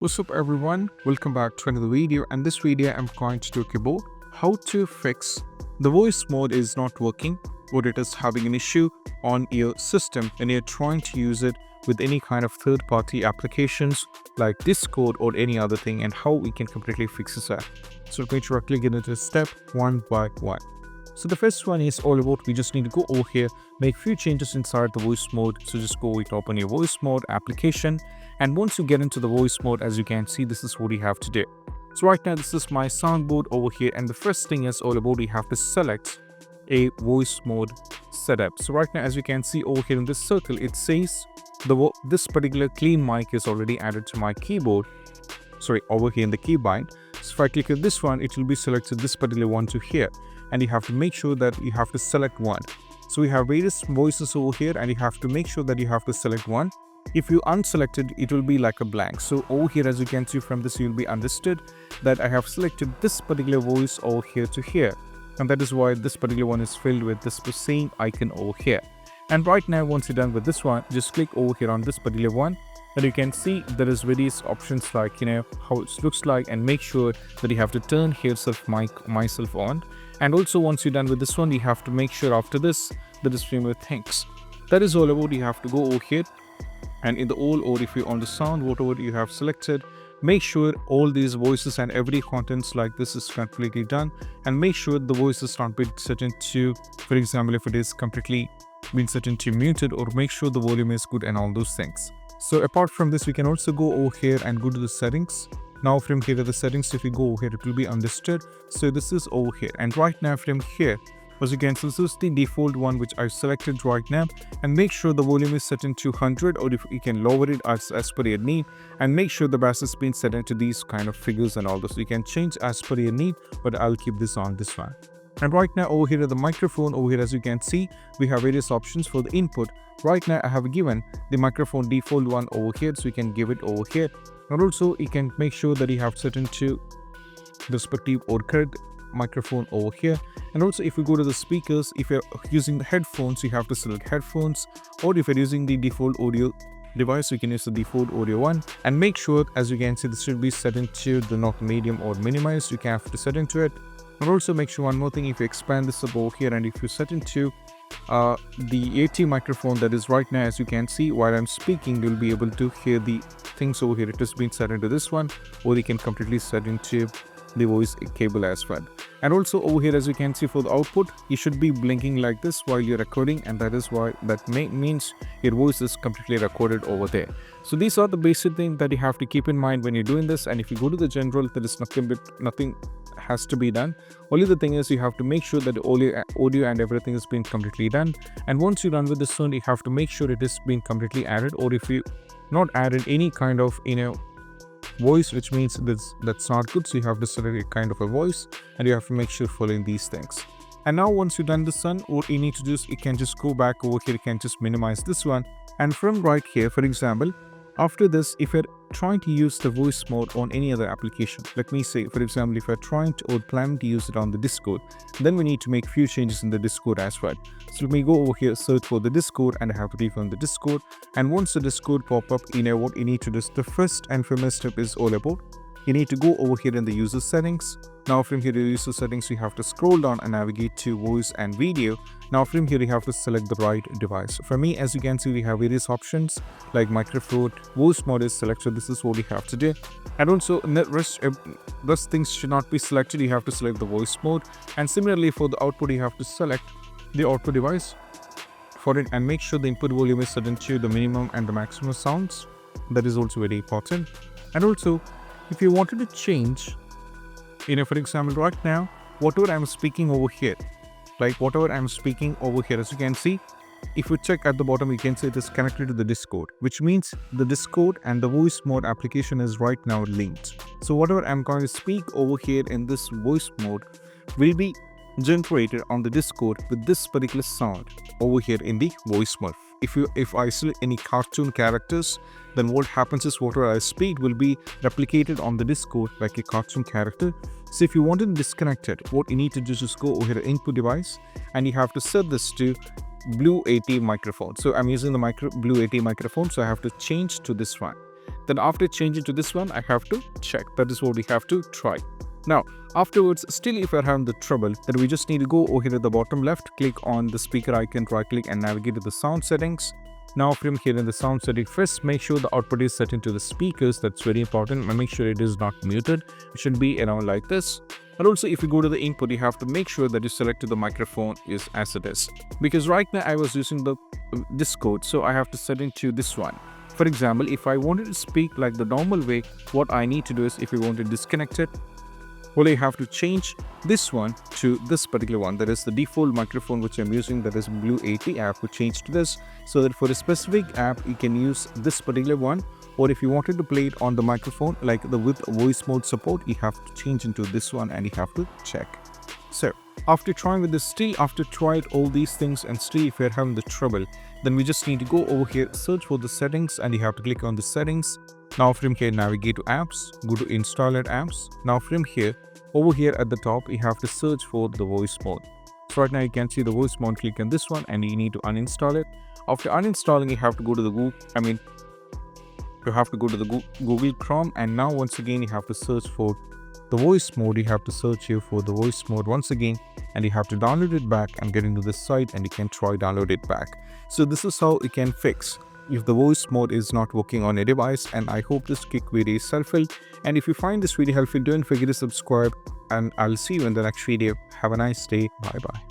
What's up everyone, welcome back to another video. And this video I'm going to talk about how to fix the voice mode is not working or it is having an issue on your system and you're trying to use it with any kind of third-party applications like Discord or any other thing, and how we can completely fix this up. So we're going to directly get into step one by one. So the first one is all about, we just need to go over here, make few changes inside the voice mode. So just go open your voice mode application, and once you get into the voice mode, as you can see, this is what you have to do. So right now this is my soundboard over here, and the first thing is all about, we have to select a voice mode setup. So right now, as you can see over here in this circle, it says this particular clean mic is already added to my keyboard. Sorry, over here in the keybind. So if I click on this one, it will be selected this particular one to here, and you have to make sure that you have to select one. So we have various voices over here, and you have to make sure that you have to select one. If you unselected, it will be like a blank. So over here, as you can see from this, you'll be understood that I have selected this particular voice over here to here, and that is why this particular one is filled with this same icon over here. And right now, once you're done with this one, just click over here on this particular one, and you can see there is various options like how it looks like, and make sure that you have to turn yourself myself on. And also, once you're done with this one, you have to make sure after this there is few more things. That is all about, you have to go over here, and in the all, or if you're on the sound, whatever you have selected, make sure all these voices and every contents like this is completely done, and make sure the voices not been set into, for example, if it is completely been set into muted, or make sure the volume is good and all those things. So apart from this, we can also go over here and go to the settings. Now from here to the settings, if you go over here, it will be understood. So this is over here, and right now from here, as you can see, this is the default one which I've selected right now, and make sure the volume is set into 100, or if you can lower it as per your need, and make sure the bass has been set into these kind of figures and all this. You can change as per your need, but I'll keep this on this one. And right now over here at the microphone, over here as you can see, we have various options for the input. Right now I have given the microphone default one over here, so you can give it over here. And also you can make sure that you have set into the respective or correct microphone over here. And also if you go to the speakers, if you're using the headphones, you have to select headphones, or if you're using the default audio device, you can use the default audio one. And make sure, as you can see, this should be set into the not medium or minimized. You can have to set into it. And also make sure one more thing, if you expand this up over here, and if you set into the AT microphone, that is right now, as you can see, while I'm speaking, you'll be able to hear the things over here. It has been set into this one, or you can completely set into the voice cable as well. And also over here, as you can see, for the output, you should be blinking like this while you're recording, and that is why that means your voice is completely recorded over there. So these are the basic things that you have to keep in mind when you're doing this. And if you go to the general, there is nothing has to be done. Only the thing is, you have to make sure that all your audio and everything has been completely done. And once you're done with the sound, you have to make sure it has been completely added, or if you not added any kind of voice, which means that's not good. So you have to select a kind of a voice, and you have to make sure following these things. And now once you've done the sound, what you need to do is you can just go back over here, you can just minimize this one, and from right here, for example, after this, if you're trying to use the voice mode on any other application, let me say, for example, if you're trying to or planning to use it on the Discord, then we need to make few changes in the Discord as well. So let me go over here, search for the Discord, and I have to click on the Discord. And once the Discord pop up, what you need to do, the first and foremost step is all about, you need to go over here in the user settings. Now from here to user settings, you have to scroll down and navigate to voice and video. Now from here, you have to select the right device. For me, as you can see, we have various options like microphone, voice mode is selected. This is what you have to do. And also those things should not be selected. You have to select the voice mode. And similarly for the output, you have to select the output device for it, and make sure the input volume is set into the minimum and the maximum sounds. That is also very important. And also, if you wanted to change, for example, right now, whatever I'm speaking over here, as you can see, if you check at the bottom, you can see it is connected to the Discord, which means the Discord and the voice mode application is right now linked. So whatever I'm going to speak over here in this voice mode will be generated on the Discord with this particular sound over here in the voice mode. If I select any cartoon characters, then what happens is whatever I speak will be replicated on the Discord like a cartoon character. So if you want to disconnect it, what you need to do is just go over here to input device, and you have to set this to Blue AT microphone. So I'm using the Blue AT microphone, so I have to change to this one. Then after changing to this one, I have to check. That is what we have to try. Now, afterwards, still if you're having the trouble, then we just need to go over here at the bottom left, click on the speaker icon, right click and navigate to the sound settings. Now from here in the sound setting, first make sure the output is set into the speakers. That's very important, and make sure it is not muted. It should be around like this. And also if you go to the input, you have to make sure that you select the microphone is as it is. Because right now I was using this code, so I have to set into this one. For example, if I wanted to speak like the normal way, what I need to do is, if you want to disconnect it, well, I have to change this one to this particular one. That is the default microphone which I'm using, that is Blue 80. I have to change to this, so that for a specific app you can use this particular one. Or if you wanted to play it on the microphone like the with voice mode support, you have to change into this one and you have to check. So after trying with this, still after tried all these things and still if you're having the trouble, then we just need to go over here, search for the settings, and you have to click on the settings. Now from here, navigate to apps, go to installed apps. Now from here, over here at the top, you have to search for the voice mode. So right now you can see the voice mode, click on this one and you need to uninstall it. After uninstalling, you have to go to the Google Chrome, and now once again you have to search for the voice mode. You have to search here for the voice mode once again, and you have to download it back and get into this site and you can try download it back. So this is how you can fix if the voice mode is not working on a device. And I hope this quick video is helpful, and if you find this video helpful, don't forget to subscribe, and I'll see you in the next video. Have a nice day. Bye bye.